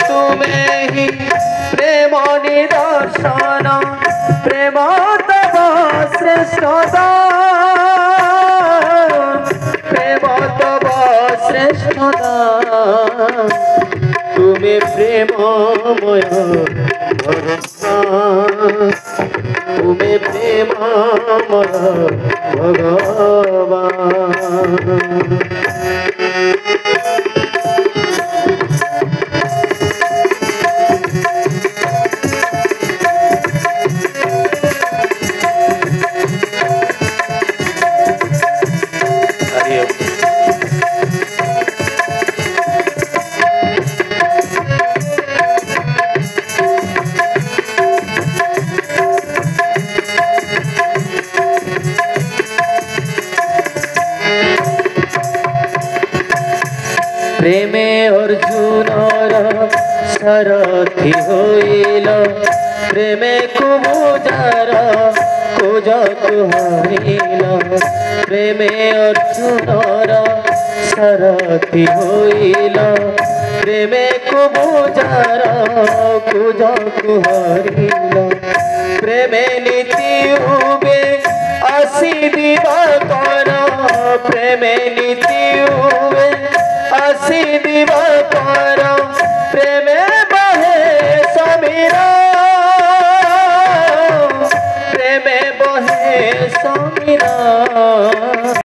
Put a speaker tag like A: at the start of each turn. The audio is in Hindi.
A: तुम्हें ही प्रेम निदर्शन प्रेम तव श्रेष्ठता प्रेम तव श्रेष्ठता तुम्हें प्रेममय भगवान तुम्हें प्रेममय भगवान। प्रेमे अर्जुनर सारथी होइल प्रेमे कुमुजार खोजत हारिल प्रेमे अर्जुनर सारथी होइल प्रेमे कुमुजार खोजत हारिल प्रेमे नीति उबे आसी दिवाकर प्रेमे नीति उबे आसी दिवाकर